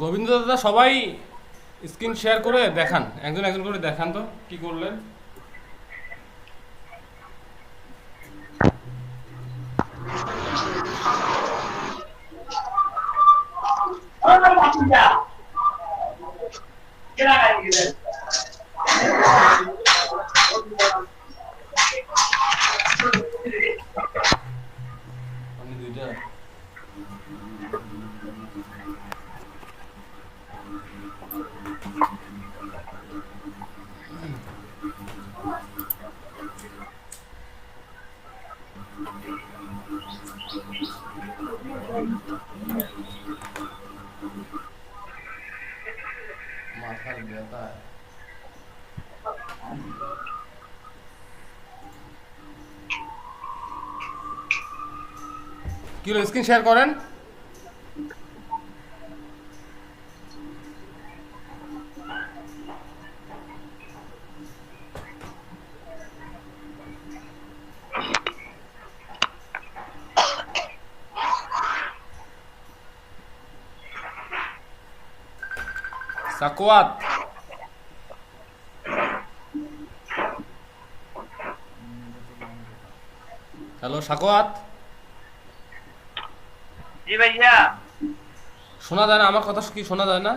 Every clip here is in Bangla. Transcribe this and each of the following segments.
গোবিন্দ দাদা সবাই স্ক্রিন শেয়ার করে দেখান, একজন একজন করে দেখান তো কি করলেন। আমি দুইটা মাথার ব্যথা। কি হলো, স্ক্রিন শেয়ার করেন। সাকওয়াত, হ্যালো সাকওয়াত। জি ভাইয়া। শোনা যায় না আমার কথা? কি শোনা যায় না?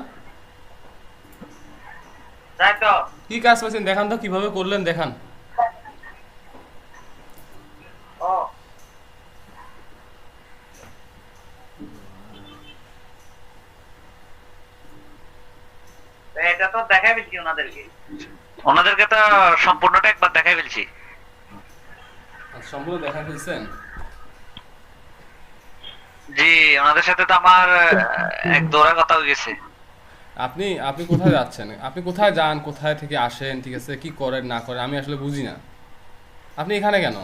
তাই তো। কি কাজ পাচ্ছেন দেখান তো, কিভাবে করলেন দেখান। ও এটা তো দেখাই ফেলছি ওনাদেরকে তো সম্পূর্ণটা একবার দেখাই ফেলছি। আচ্ছা, সম্পূর্ণ দেখা ফেলছেন? জি, ওনাদের সাথে তো আমার এক দৌড়া কথা হয়ে গেছে। আপনি আপনি কোথায় যাচ্ছেন, আপনি কোথায় যান, কোথায় থেকে আসেন, ঠিক আছে, কি করেন না করেন আমি আসলে বুঝি না। আপনি এখানে কেন?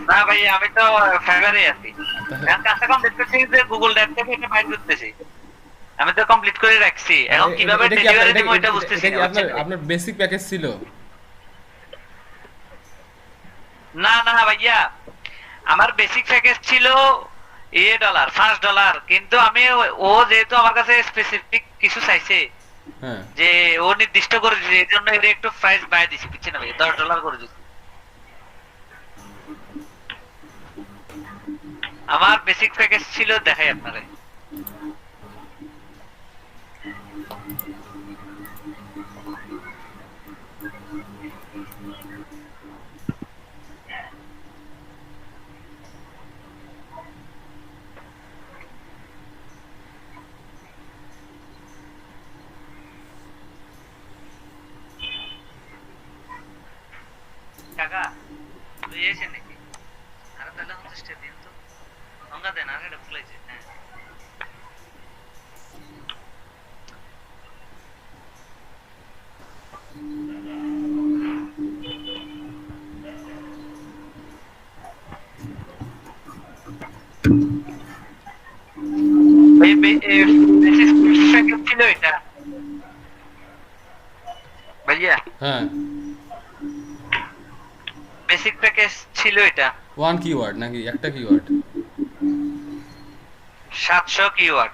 না ভাই, আমি তো ফেভারে আছি। তাহলে এখন কাজটা কমপ্লিট করছি যে গুগল ড্রাইভ থেকে এটা ফাইল করতেছি। আমি তো কমপ্লিট করে রাখছি, এখন কিভাবে এটা কি ডেলিভারি দিব এটা বুঝতেছি এটা না। কি আপনার আপনার বেসিক প্যাকেজ ছিল? না না ভাইয়া, আমার বেসিক প্যাকেজ ছিল $5, কিন্তু আমি ও যেহেতু আমার কাছে স্পেসিফিক কিছু চাইছে, হ্যাঁ, যে ও নির্দিষ্ট করে দিয়েছে, এই জন্য এর একটু প্রাইস বাড়িয়ে দিছি, বুঝছেন না ভাই, $10 করে দিছি। আমার বেসিক প্যাকেজ ছিল, দেখাই আপনারে। কাকা তুই এসে নাকি? আরে তাহলে 50 টাকা দিন তো, অঙ্গা দেন, আর এটা ভুলাইছে। হ্যাঁ বেসিক প্যাকেজ ছিল এটা ভাইয়া। হ্যাঁ, বেসিক প্যাকেজ ছিল এটা ওয়ান কিওয়ার্ড নাকি একটা কিওয়ার্ড? 700 কিওয়ার্ড।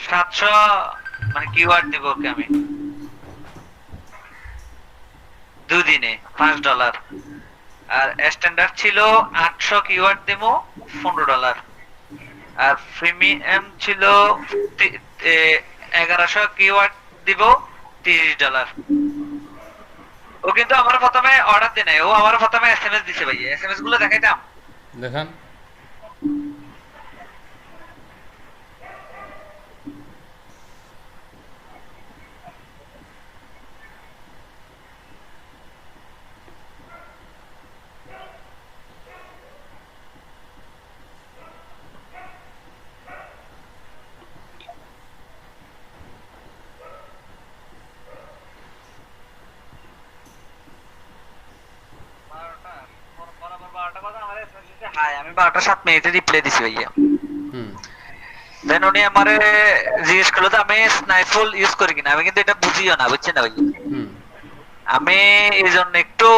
700 মানে কিওয়ার্ড দিব ওকে আমি দুদিনে $5। আর স্ট্যান্ডার্ড ছিল 800 কিওয়ার্ড দেব $15। আর প্রিমিয়াম ছিল 1100 কিওয়ার্ড দিব $30। ও কিন্তু আমার প্রথমে অর্ডার দেয় নাই, ও আমার প্রথমে এসএমএস দিছে ভাই, এসএমএস গুলো দেখাইতাম। দেখান। হাই, আমি 12টা 7 মিনিটে রিপ্লাই দিছি ভাইয়া। হুম, দেন উনি আমারে জিজ্ঞেস করলো যে আমি স্নাইফুল ইউজ করি কিনা, আমি কিন্তু এটা বুঝিও না, বুঝছেন না ভাই। হুম, আমি এই জন্য একটু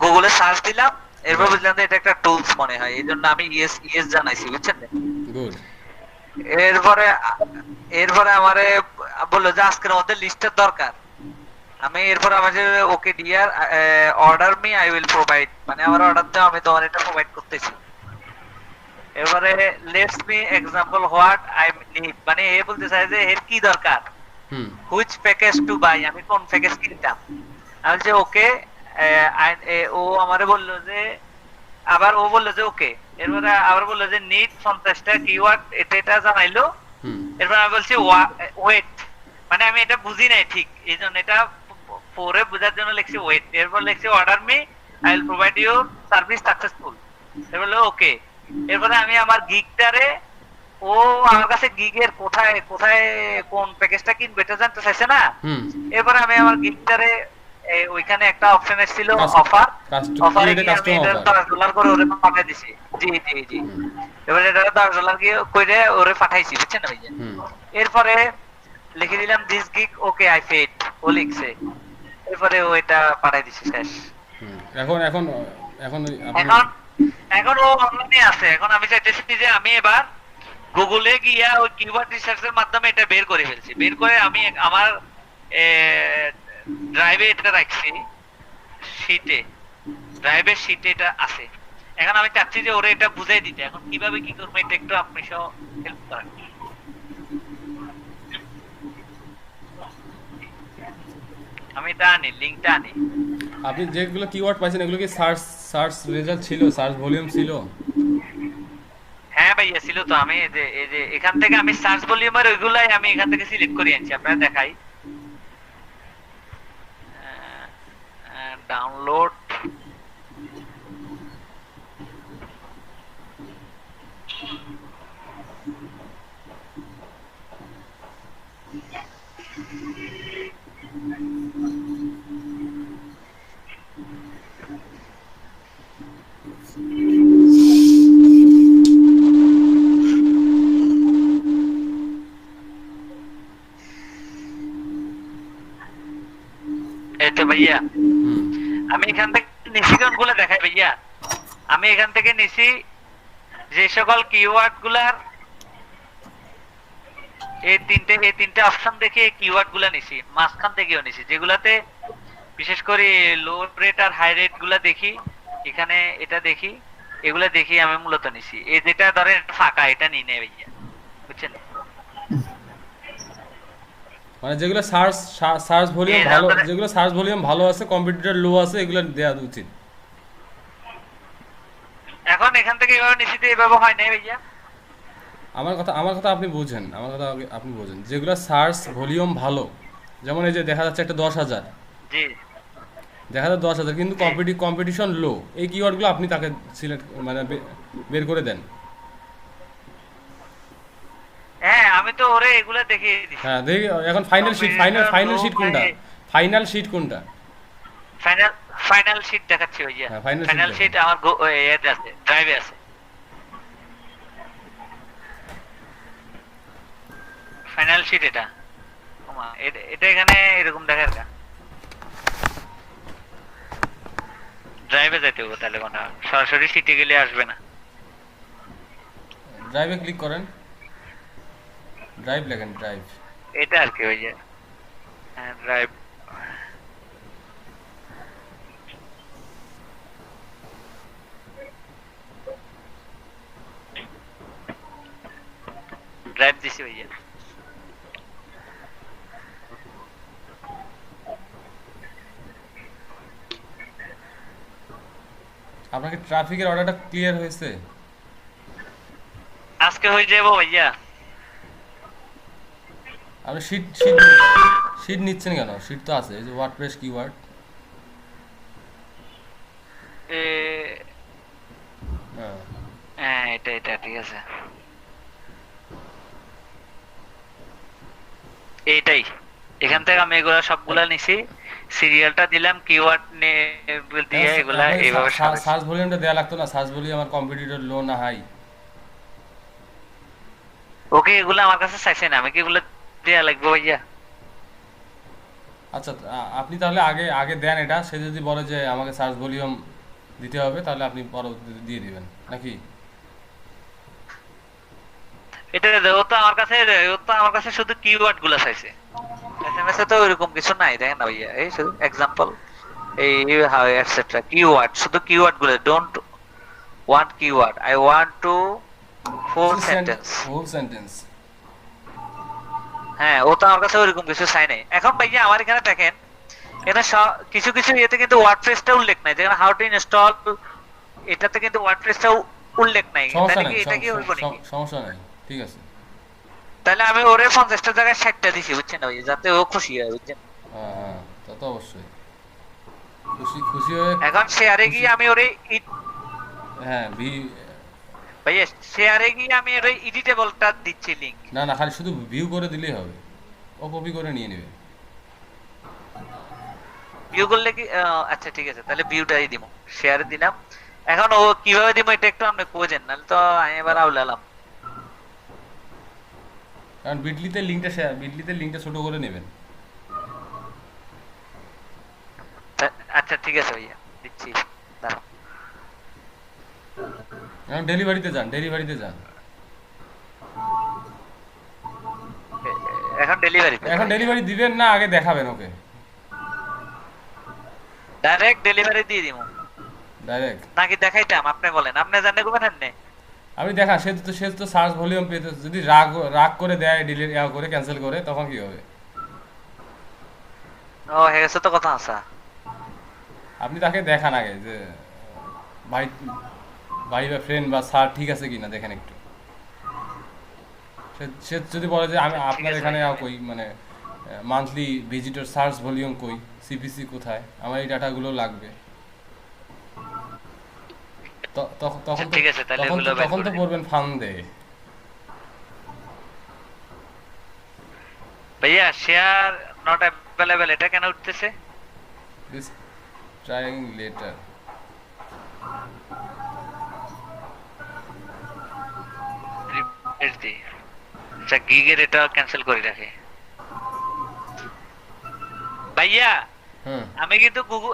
গুগলে সার্চ দিলাম, এরপর রাইট, বুঝলাম যে এটা একটা টুলস মনে হয়, এই জন্য আমি ইয়েস ইয়েস জানাইছি, বুঝছেন না। গুড। এরপরে এরপরে আমারে বললো যে আজকের মধ্যে লিস্টের দরকার। আমি এরপর আমার যে okay dear order me I will provide, মানে আমার অর্ডার দাও আমি তোমার এটা প্রোভাইড করতেছি। এবারে let's me example what I need, মানে এ বলতে চাই যে এর কি দরকার, হুম হুইচ প্যাকেজ টু বাই, আমি কোন প্যাকেজ কিনতাম। আমি বলছি ওকে, ও আমারে বললো যে, আবার ও বললো যে ওকে, এরপরে আবার বললো যে নিড 50টা কিওয়ার্ড, এটা এটা জানাইলো। হুম এরপর আমি বলছি ওয়েট, মানে আমি এটা বুঝি নাই ঠিক, এই জন্য এটা পরে বোঝার জন্য লিখছি ওয়েট। এরপর লিখছি order me I will provide you service successful. এরপর ওকে। এরপরে আমি আমার গিগটারে, ও আমার কাছে গিগের কোথায় কোথায় কোন প্যাকেজটা কিনবে এটা জানতে চাইছে না। হুম এরপরে আমি আমার গিগটারে ওইখানে একটা অপশন এসেছিল কাস্ট অফার, কাস্ট অফারে ক্রিয়েট গিয়ে আমি কাস্টমার এটা অফার। $10 করে ওরে পাঠিয়ে দিছি। জি জি জি। হুম এবারে এটা $10 গিয়ে কইরে ওরে পাঠাইছি, বুঝছেন না ভাইয়া। হুম এরপরে লিখে দিলাম this gig okay I paid, ও লিখছে। এরপরে ও এটা পাঠাই দিছে, শেষ। হুম এখন এখন এখন আপনি এখন এখন ও অনলাইনে আছে। এখন আমি চাইতেছি যে আমি এবার গুগলে গিয়া ওই কিওয়ার্ড রিসার্চের মাধ্যমে এটা বের করে ফেলছি। বের করে আমি আমার ড্রাইভে এটা রাখছি, শীটে, ড্রাইভের শীটে এটা আছে। এখন আমি চাচ্ছি যে ওরে এটা বুঝাই দিতে, এখন কিভাবে কি করবো এটা একটু আপনি সহ হেল্প করেন। আমি এটা আনি, লিঙ্কটা আনি। আপনি যেগুলো কিওয়ার্ড পাইছেন এগুলো কি সার্চ সার্চ রেজাল্ট ছিল, সার্চ ভলিউম ছিল? হ্যাঁ ভাইয়া ছিল তো। আমি এই যে এখান থেকে আমি সার্চ ভলিউমের ওইগুলাই আমি এখান থেকে সিলেক্ট করে আনছি, আপনারা দেখাই। ডাউনলোড, এই তো ভাইয়া হুম আমি এখান থেকে নিছি, কোনগুলো দেখাই ভাইয়া। আমি এখান থেকে নিছি যে সকল কিওয়ার্ড গুলার এই তিনটে অপশন দেখে কিওয়ার্ড গুলা নিছি। মাঝখান থেকেও নিছি যেগুলাতে বিশেষ করে লো রেট আর হাই রেট গুলা দেখি, এখানে এটা দেখি, এগুলা দেখি আমি মূলত নিছি। এই যেটা ধরেন ফাঁকা, এটা নিই নেই ভাইয়া, বুঝছেন। মানে যেগুলো সার্চ সার্চ ভলিউম এই ভালো, ধরেন যেগুলো সার্চ ভলিউম ভালো আছে, কম্পিটিটর লো আছে, এগুলো দেওয়া উচিত। এখন এখান থেকে এভাবে নিছি তো এভাবে হয় নাই ভাইয়া। আমার কথা আপনি বুঝেন, আমার কথা আপনি বুঝেন, যেগুলো সার্চ ভলিউম ভালো, যেমন এই যে দেখা যাচ্ছে একটা 10,000, জি দেখা যাচ্ছে 10,000 কিন্তু জি। কম্পিটিশন লো, এই কিওয়ার্ডগুলো আপনি তাকে সিলেক্ট মানে বের করে দেন। হ্যাঁ আমি তো ওরে এগুলা দেখিয়ে দিছি। হ্যাঁ দেখি এখন final sheet, final competitor final লো শিট কোনটা, প্রায় ফাইনাল শিট কোনটা? ফাইনাল ফাইনাল শীট দেখাচ্ছি ভাইয়া। হ্যাঁ ফাইনাল শিট ফাইনাল দেখেন। শীট আমার এতে আছে, ড্রাইভে আছে। ফাইনাল শীট এটা। ওমা, এটা এখানে এরকম দেখার কা ড্রাইভে যেতে হবে তাহলে মনে হয়, সরাসরি সিটে গেলে আসবে না। ড্রাইভে ক্লিক করেন, ড্রাইভ লেখেন, ড্রাইভ। এটা আর কি ওই যে, হ্যাঁ ড্রাইভ। ড্রাইভ দিছি ভাইয়া। আপনাকে ট্রাফিকের অর্ডারটা ক্লিয়ার হয়েছে? আজকে হয়ে যাবো ভাইয়া। আপনি শিট শিট শিট নিচ্ছেন কেন? শিট তো আছে, এই যে ওয়ার্ডপ্রেস কিওয়ার্ড। এ, হ্যাঁ হ্যাঁ এটা এটা ঠিক আছে। এইটাই, এখান থেকে আমি এগুলা সবগুলা নিছি, সিরিয়ালটা দিলাম, কিওয়ার্ড দিয়ে এগুলা এইভাবে সাজাইছি। সার্চ ভলিউমটা দেয়া লাগতো না? সার্চ ভলিউম আমার কম্পিটিটর লো না হাই? ওকে এগুলা আমার কাছে চাইছে না, আমি কি এগুলা দেয়া লাগবে ভাইয়া? আচ্ছা আপনি তাহলে আগে আগে দেন এটা, সে যদি বলে যে আমাকে সার্চ ভলিউম দিতে হবে তাহলে আপনি পরবর্তীতে দিয়ে দিবেন নাকি? এটা ও তো আমার কাছে শুধু কিওয়ার্ড গুলা চাইছে। এসএমএস এ তো ওইরকম কিছু নাই, দেখেন না ভাইয়া, এই শুধু এক্সাম্পল, এই হাউ এটসেট্রা, কিওয়ার্ড, শুধু কিওয়ার্ড গুলো, don't want keyword, I want to full sentence. Whole sentence. হ্যাঁ, ও তো আমার কাছে ওইরকম কিছু চাই নাই। এখন ভাইয়া আমার এখানে দেখেন, এখানে কিছু কিছু ইয়েতে কিন্তু ওয়ার্ডপ্রেসটা উল্লেখ নাই, যেখানে হাউ টু ইনস্টল, এটাতে কিন্তু ওয়ার্ডপ্রেসটা উল্লেখ নাই। সমস্যা তাহলে কি নাই, এটা কি হইব নাকি? সমস্যা নাই, ঠিক আছে। তাহলে আমি ওরে 50টা জায়গায় 60টা দিছি, বুঝছেন ভাই, যাতে ও খুশি হয়, বুঝছেন। হ্যাঁ হ্যাঁ, তা তো অবশ্যই। খুশি খুশি হয়ে এখন শেয়ারে খুশি। গিয়ে আমি ওরে হ্যাঁ ভাইয়া শেয়ারে গিয়ে আমি ওরে এডিটেবলটা দিচ্ছি লিংক। না না, খালি শুধু ভিউ করে দিলেই হবে, ও কপি করে নিয়ে নেবে। ভিউ করলে কি আচ্ছা ঠিক আছে, তাহলে ভিউটাই দিব, শেয়ারে দিলাম। এখন ও কিভাবে দিব এটা একটু আপনি কোজেন, নাহলে তো আমি এবার আউলালাম। কারণ বিটলিতে লিঙ্কটা ছোট করে নেবেন। আচ্ছা ঠিক আছে ভাইয়া, দিচ্ছি, দাঁড়াও। এখন ডেলিভারিতে যান, ডেলিভারিতে যান। এখন ডেলিভারি, এখন ডেলিভারি দিবেন না আগে দেখাবেন ওকে? ডাইরেক্ট ডেলিভারি দিয়ে দিব ডাইরেক্ট নাকি দেখাইতাম? আপনি বলেন, আপনি জানেন করবেন না। আমি দেখা, সে তো সার্চ ভলিউম পেতে, যদি রাগ রাগ করে দেয়, ডিলিট করে ক্যান্সেল করে, তখন কি হবে? ও হয়ে গেছে তো, কথা আছে। আপনি তাকে দেখান আগে যে ভাই, ভাই বা ফ্রেন্ড বা স্যার ঠিক আছে কিনা দেখেন একটু। সে যদি বলে যে আমি ঠিক আপনার আছে এখানে ভাই। কই, মানে মান্থলি ভিজিটর সার্চ ভলিউম কই, সিপিসি কোথায়, আমার এই ডাটাগুলো লাগবে, তখন আচ্ছা, তো ঠিক আছে, তাহলে তখন এগুলো তো বের তখন করে তো দিন। পড়বেন ফান্দে। ভাইয়া শেয়ার নট অ্যাভেলেবল, এটা কেন উঠতেছে? This trying letter. রিফ্রেশ দি। আচ্ছা, গিগের এটা ক্যান্সেল করে রাখে। ভাইয়া হুম, আমি কিন্তু গুগল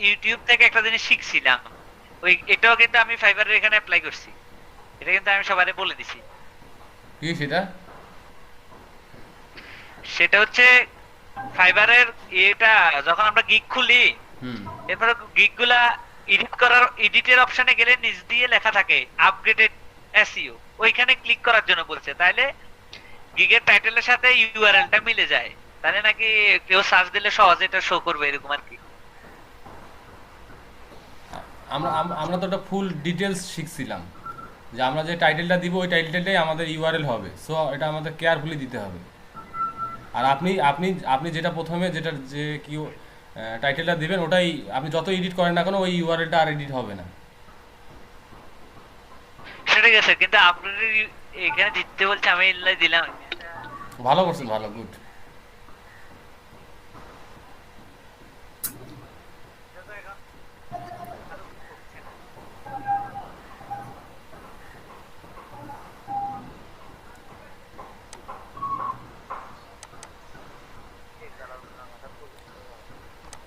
ইউটিউব থেকে একটা জিনিস শিখছিলাম, ওই এটাও কিন্তু আমি ফাইবারের এখানে অ্যাপ্লাই করছি, এটা কিন্তু আমি সবারে বলে দিছি। কি সেটা? সেটা হচ্ছে ফাইবারের এটা, যখন আমরা গিগ খুলি, হুম, এরপরে গিগ গুলা এডিটের অপশনে গেলে নিচ দিয়ে লেখা থাকে আপগ্রেডেড এসইও, ওইখানে ক্লিক করার জন্য বলছে। তাইলে গিগের টাইটেলের সাথে ইউআরএলটা মিলে যায়, তাহলে নাকি কেউ সার্চ দিলে সহজে এটা শো করবে, এরকম আর কি। আমরা তো একটা ফুল ডিটেলস শিখছিলাম যে আমরা যে টাইটেলটা দিব ওই টাইটেলটাই আমাদের ইউআরএল হবে, সো এটা আমাদের কেয়ারফুলি দিতে হবে। আর আপনি আপনি আপনি যেটা প্রথমে যেটা যে কি টাইটেলটা দিবেন, ওটাই আপনি যত এডিট করেন না কেন ওই ইউআরএলটা আর এডিট হবে না। সেটা গেছে, কিন্তু আপগ্রেডেড এখানে দিতে বলছে, আমি এলাই দিলাম। ভালো করছেন, ভালো, গুড।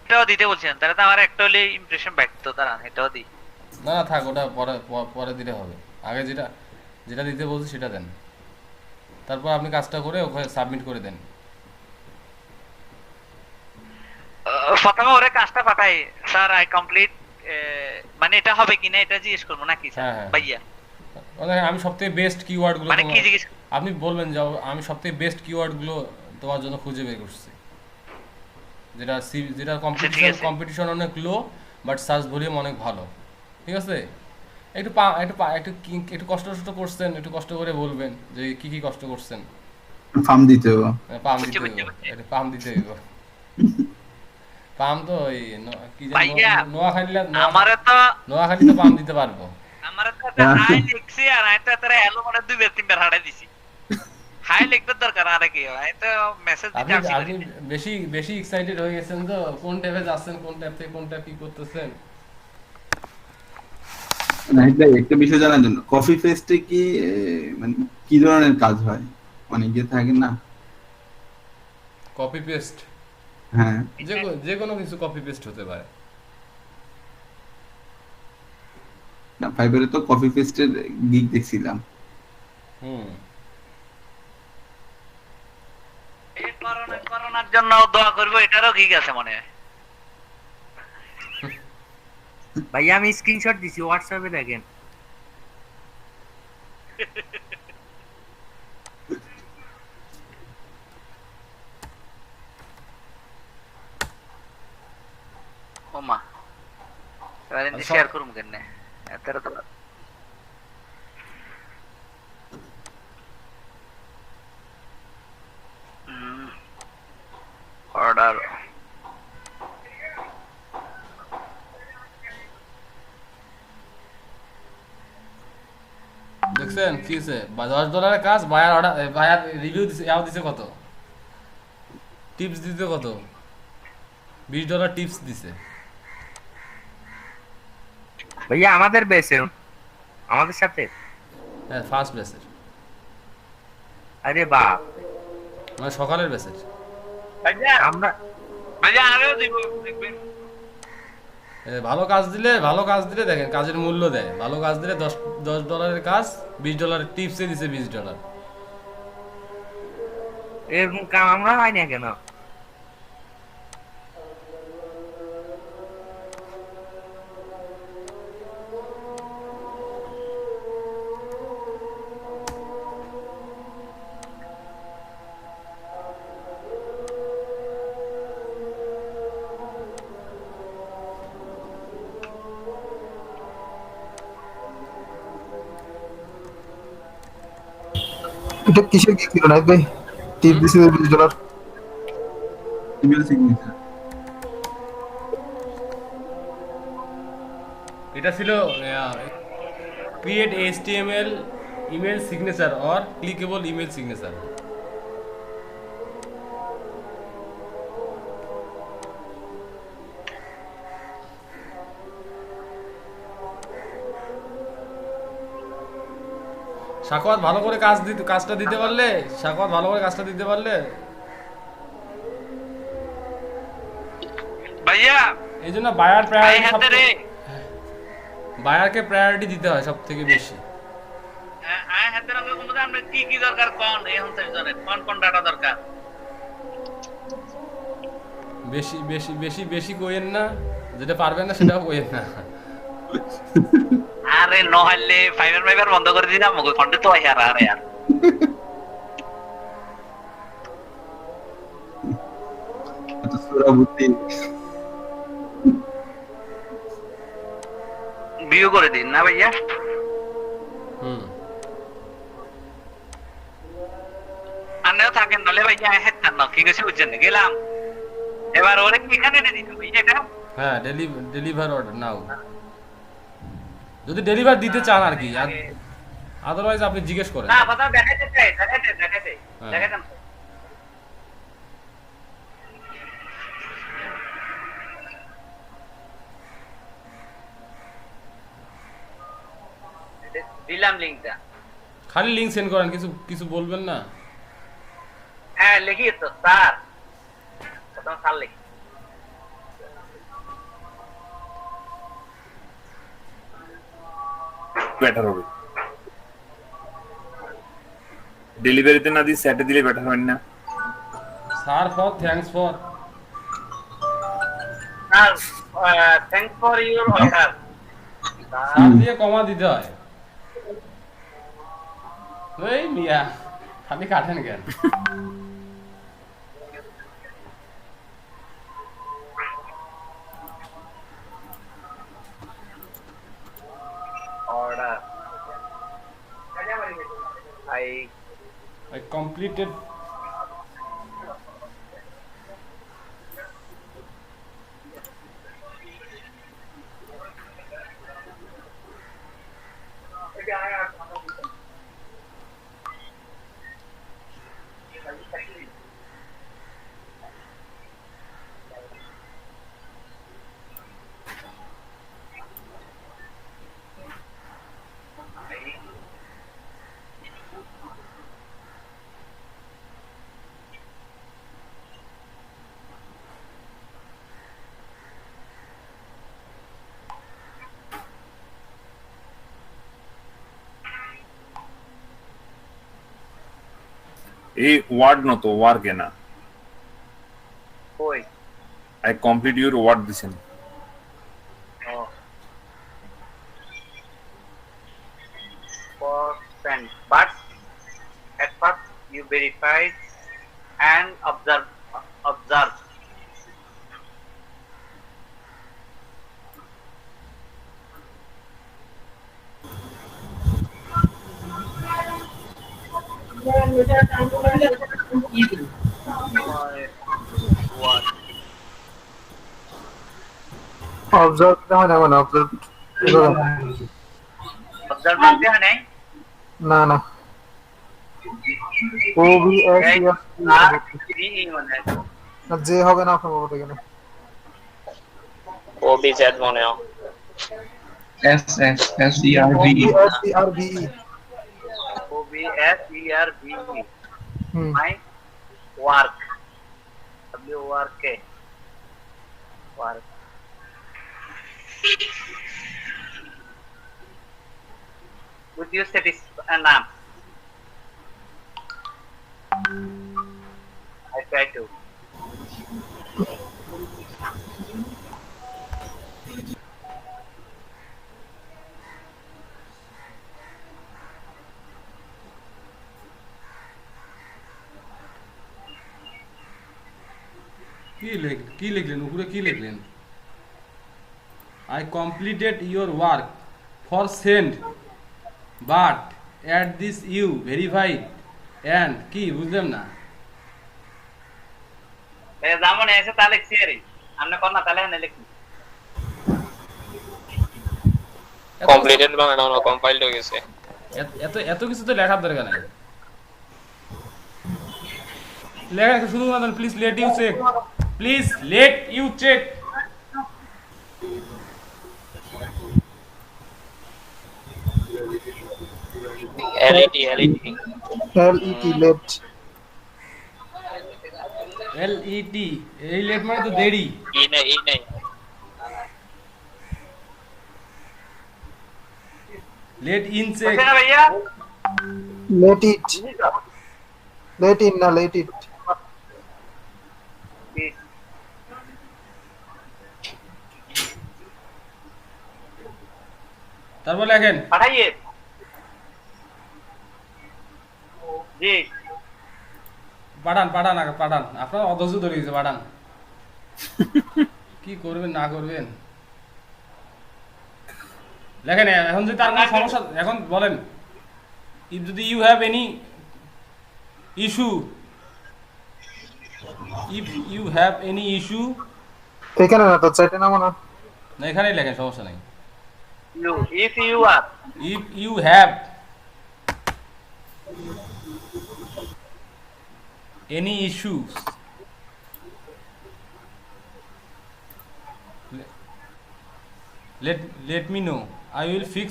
এটাও দিতে বলছেন, তাহলে তো আমার একটা হলে ইমপ্রেশন ব্যক্ত, দাঁড়ান এটাও দিই। না না, থাক, ওটা পরে পরে দিলে হবে। আগে যেটা যেটা দিতে বলছি সেটা দেন, তারপর আপনি কাজটা করে ওখানে সাবমিট করে দেন। প্রথমে ওরে কাজটা পাঠাই, স্যার আই কমপ্লিট, মানে এটা হবে কিনা এটা জিজ্ঞেস করবো নাকি স্যার? হ্যাঁ হ্যাঁ, ভাইয়া মানে আমি সবথেকে বেস্ট কিওয়ার্ডগুলো মানে কি তোমার, জিজ্ঞেস? আপনি বলবেন যে আমি সবথেকে বেস্ট কিওয়ার্ডগুলো তোমার জন্য খুঁজে বের করছি, যেটা আচ্ছা ঠিক আছে। কম্পিটিশন অনেক লো, বাট সার্চ ভলিউম অনেক ভালো। ঠিক আছে, একটু কষ্ট করছেন, একটু কষ্ট করে বলবেন যে কি কি কষ্ট করছেন। ফার্ম দিতে হবে। পাম বুঝছি দিতে বুঝছি হইব, বুঝছি। এটা পাম দিতে হইব। পাম তো ওই কি জানি ভাইয়া নোয়াখালী, আমারে তো নোয়াখালী তো পাম দিতে পারবো। আমারে তো একটা হাই লিখছি, আর আমি তো তারা হ্যালো মানে দুইবার তিনবার হারাই দিছি। হাই লিখতে দরকার, আরে কি হয়, তো মেসেজ দিতে আপনি আসি আপনি করি। বেশি বেশি এক্সাইটেড হয়ে গেছেন তো, কোন ট্যাবে যাচ্ছেন, কোন ট্যাব থেকে কোন ট্যাব কি করতেছেন। নাহিদ ভাই, একটা বিষয় জানার জন্য, কফি ফেস্টে কি মানে কি ধরনের কাজ হয়? অনেকে থাকে না। কপি পেস্ট, হ্যাঁ, যে কোনো কিছু কপি পেস্ট হতে পারে। না ফাইবারে তো কফি ফেস্টের গিগ দেখছিলাম। হুম, আপনার জন্য দোয়া করব, এটারও ঠিক আছে মনে হয়। ভাইয়া আমি স্ক্রিনশট দিছি হোয়াটসঅ্যাপে দেখেন। ওমা এবারে আচ্ছা। শেয়ার করুম কেনে এতটা তো অর্ডার দেখছেন কি হয়েছে? $10 কাজ, বায়ার অর্ডার, বায়ার রিভিউ দিছে, ইয়াও দিছে কত, টিপস দিতে কত, $20 টিপস দিছে। ভাইয়া আমাদের বেসে আমাদের সাথে। হ্যাঁ, ফার্স্ট ব্যাচের, আরে বাপ, মানে সকালের ব্যাচের। ভাইয়া আমরা ভাইয়া আরো দিব দেখবেন। ভালো কাজ দিলে, ভালো কাজ দিলে দেখেন কাজের মূল্য দেয়। ভালো কাজ দিলে $10 কাজ, $20 টিপসে দিছে $20। এরকম কাম আমরা হয় না কেন? এটা কিসের কি ছিল নাইট ভাই? টিপ দিছে $20। Email signature. এটা ছিল create HTML email signature or clickable email signature. Sakhawat ভালো করে কাজটা দিতে পারলে, সাকওয়াত ভালো করে কাজটা দিতে পারলে, ভাইয়া এই জন্য বায়ার আই প্রায়োরিটি, হাতে রে বায়ারকে প্রায়োরিটি দিতে হয় সব থেকে বেশি। আই হাতে রঙে কোনো আমরা কি কি দরকার কোন এখন থেকে জানেন কোন ডাটা দরকার। বেশি বেশি বেশি বেশি কইেন না, যেটা পারবেন না সেটাও কইেন না। আরে নহলে ফাইবার বন্ধ করে দিলাম ওই ফন্ডে তো আর আরে আর এত সুরা বুদ্ধি। ভিউ করে দিন না ভাইয়া। হুম, আন্নাও থাকেন নলে ভাইয়া হেতান না কি কইছে বুঝছেন গেলাম এবার ওরে কি এখানে এনে দিতে ভাই এটা। হ্যাঁ, ডেলিভার অর্ডার নাও, যদি ডেলিভার দিতে চান আর কি, আদারওয়াইজ আপনি জিজ্ঞেস করেন। না কথা দেখাইতে চাই দেখাইতে হ্যাঁ। দেখাইতেন দিলাম লিংকটা। খালি লিংক সেন্ড করেন, কিছু কিছু বলবেন না। হ্যাঁ লিখি তো স্যার, প্রথম স্যার লিখি। বেটার হবে, ডেলিভারিতে না দিয়ে সেটে দিলে বেটার হয় না? Sir for thanks for, sir thanks for your order. Sir দিয়ে কমা দিতে হয়। ওই মিয়া খালি কাটেন কেন? Order I completed. এই ওয়ার্ড নত ওয়ার্কে না। আই কমপ্লিট ইউর ওয়ার্ড দিছেন Oh. Percent. But at first you verified and observe. What? Observe হয় না মানে অবজার্ভ Observe করতে হয় নাই? না না OBS আর VE মানে না যে হবে না আপনার বলতে গেলে OBZ মনে হয় SERV OBSERVE. Hmm My work. WORK. Work. Would you satisfy name? I try to. কি লিখলেন উপরে কি লিখলেন I completed your work for send but at this you verified and কি বুঝলাম না যেমন এসে তা লিখছি আরে আপনি কোন না তাহলে না লিখুন কমপ্লিটেড বানানো না কম্পাইলড হয়ে গেছে এত এত কিছু তো লেখার দরকার নাই লেখা শুধুমাত্র please let you check please let you check LET LET let L E T এই লেট মানে তো দেরি ই নাই লেট ইন চেক বুঝছেন ভাইয়া লেট ইন না লেট ইট তারপর লেখেন পাঠাইয়ে জি পাঠান আগে পাঠান আপনার অধৈর্য ধরে গেছে পাঠান কি করবেন না করবেন লেখেন এখন যদি তার কোনো সমস্যা এখন বলেন if যদি you have any issue if you have any issue এখানে না তো চাইতে না মনে না এখানেই লেখেন সমস্যা নাই you if you are if you have any issues let me know I will fix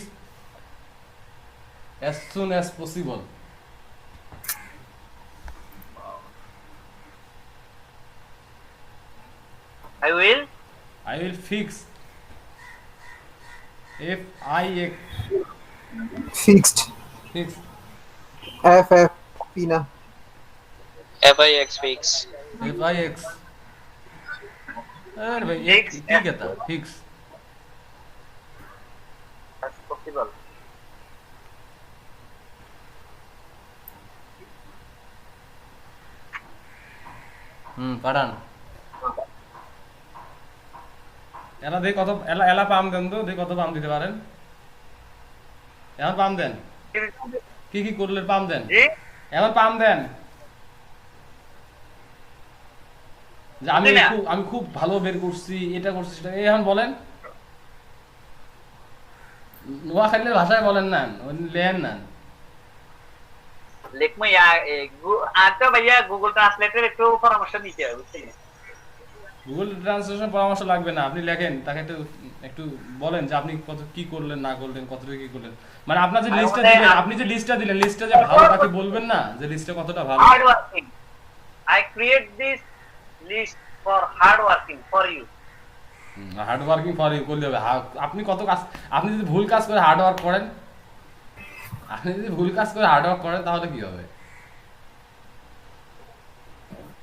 as soon as possible I will fix if I fixed fix FF পিনা FIX fix if I x अरे भाई Fix, एक ठीक है था fix as possible পাঠান এলা দেখ কত এলা পাম দেন তো দেখ কত পাম দিতে পারেন এখন পাম দেন কি কি করলে পাম দেন জি এখন পাম দেন যে আমি না। আমি খুব ভালো বের করছি এটা করছি সেটা এখন বলেন নোয়াখালীর ভাষায় বলেন না লেন না লিখবো আচ্ছা ভাইয়া গুগল ট্রান্সলেটর একটু পরামর্শ নিতে হবে বুঝছেন গুগল ট্রান্সলেশন পরামর্শ লাগবে না আপনি লেখেন তাকে একটু একটু বলেন যে আপনি কত কি করলেন না করলেন কতটা কি করলেন মানে আপনার যে লিস্টটা দিলেন আপনি যে লিস্টটা দিলেন লিস্টটা যে ভালো তাকে বলবেন না যে লিস্টটা কতটা ভালো hard working I create this list for hard working for you hard working for you করলে হবে আপনি কত কাজ আপনি যদি ভুল কাজ করে হার্ড ওয়ার্ক করেন তাহলে কি হবে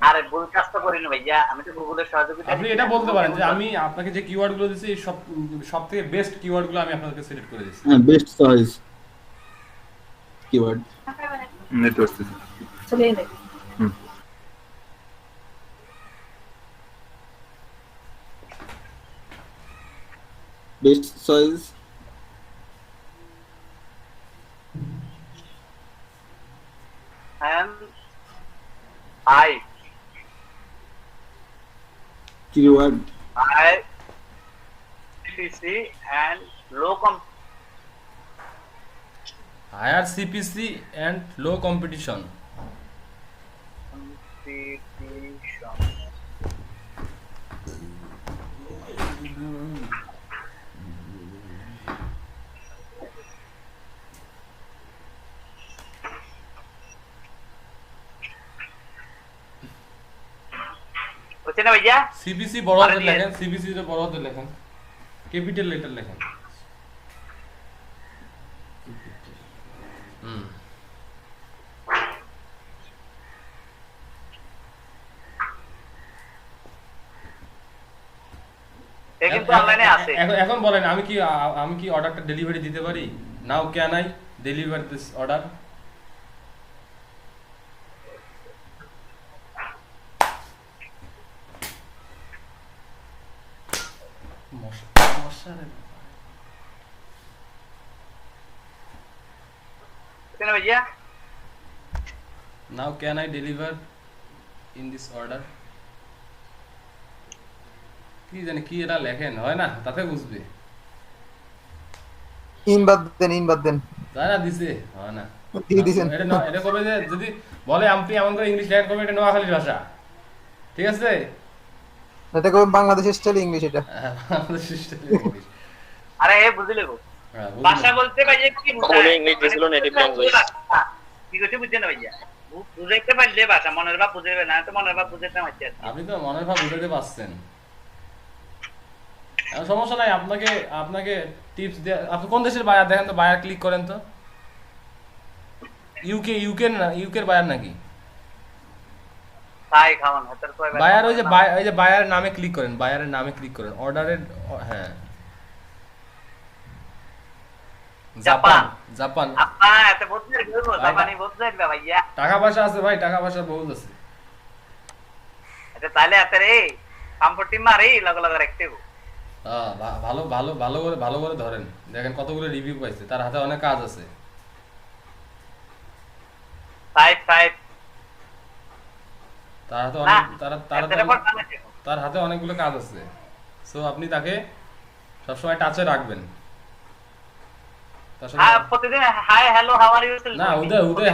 আরে ভুল কাজ তো করিনি ভাইয়া, আমি তো গুগলের সহযোগিতা আপনি এটা বলতে পারেন যে আমি আপনাকে যে কিওয়ার্ড গুলো দিয়েছি সব থেকে বেস্ট কিওয়ার্ড গুলো আমি আপনাকে সিলেক্ট করে দিয়েছি। হ্যাঁ, best choice keyword. Network best choice and high keyword high CPC and low higher CPC and low competition. competition. হচ্ছে না ভাইয়া? সিপিসি বড় হাতে আরে লেখেন, সিপিসি তে বড় হাতে লেখেন, ক্যাপিটাল লেটার লেখেন। হুম এ কিন্তু অনলাইনে আছে। এখন বলেন আমি কি অর্ডারটা ডেলিভারি দিতে পারি? Now can I deliver this order? হচ্ছে না ভাইয়া? Now can I deliver in this order? কি জানি কি এটা লেখেন, হয় না তাতে বুঝবে। ইন বাদ দেন তারা দিছে হয় না, দিয়ে দিছেন। এটা করবে যে যদি বলে আপনি এমন করে ইংলিশ লেখেন করবে, এটা নোয়াখালীর ভাষা, ঠিক আছে? এটা কোন বাংলাদেশের স্টাইল ইংলিশ এটা। আমাদের সিস্টেমে ইংলিশ। আরে বুঝলে গো, হ্যাঁ, বুঝলেন? ভাষা বলতে ভাইয়া কি ওগুলো ইংলিশ দিছিল নেটিভ ল্যাঙ্গুয়েজ। কি করতে বুঝছেন না ভাইয়া? বুঝাইতে পারলে ভাষা মনের ভাব বুঝাবে না, তো মনের ভাব বুঝাইতে পারছি। আপনি তো মনের ভাব বুঝাতে পারছেন, সমস্যা নাই। আপনাকে টিপস দেয়া, আপনি কোন দেশের বায়ার দেখেন তো, বায়ার ক্লিক করেন তো। ইউকের বায়ার নাকি? তাই খাওয়ান হাতের কয় বায়ার ওই যে বায়ারের নামে ক্লিক করেন, বায়ারের নামে ক্লিক করেন, অর্ডারের। হ্যাঁ, জাপান। আপা এত বুঝতে গেল, জাপানি বুঝতে গেল ভাইয়া। টাকা পয়সা আছে ভাই, টাকা পয়সা বহুত আছে। আচ্ছা তাহলে এত রে কমফর্টি মারি লগ লগ রাখতে গো। হ্যাঁ, ভালো করে ধরেন, দেখেন কতগুলো রিভিউ পাইছে, তার হাতে অনেক কাজ আছে। ফাইভ তার হাতে না অনেক তার তার হাতে অনেকগুলো কাজ আছে। সো আপনি তাকে সবসময় টাচে রাখবেন। তার সাথে হ্যাঁ, প্রতিদিন hi hello how are you না, হুদয়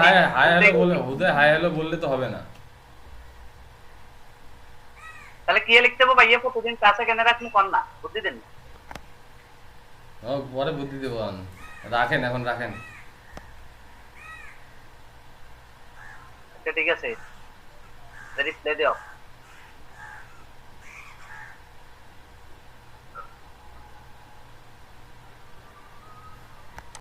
হাই হ্যালো বললে তো হবে না। তাহলে কি লিখতে হবে ভাইয়া? প্রতিদিন কাছে কেন রাখলে কোন না বুদ্ধি দেন। ও পরে বুদ্ধি দেব, রাখেন, এখন রাখেন। আচ্ছা ঠিক আছে, রিপ্লাই দিও।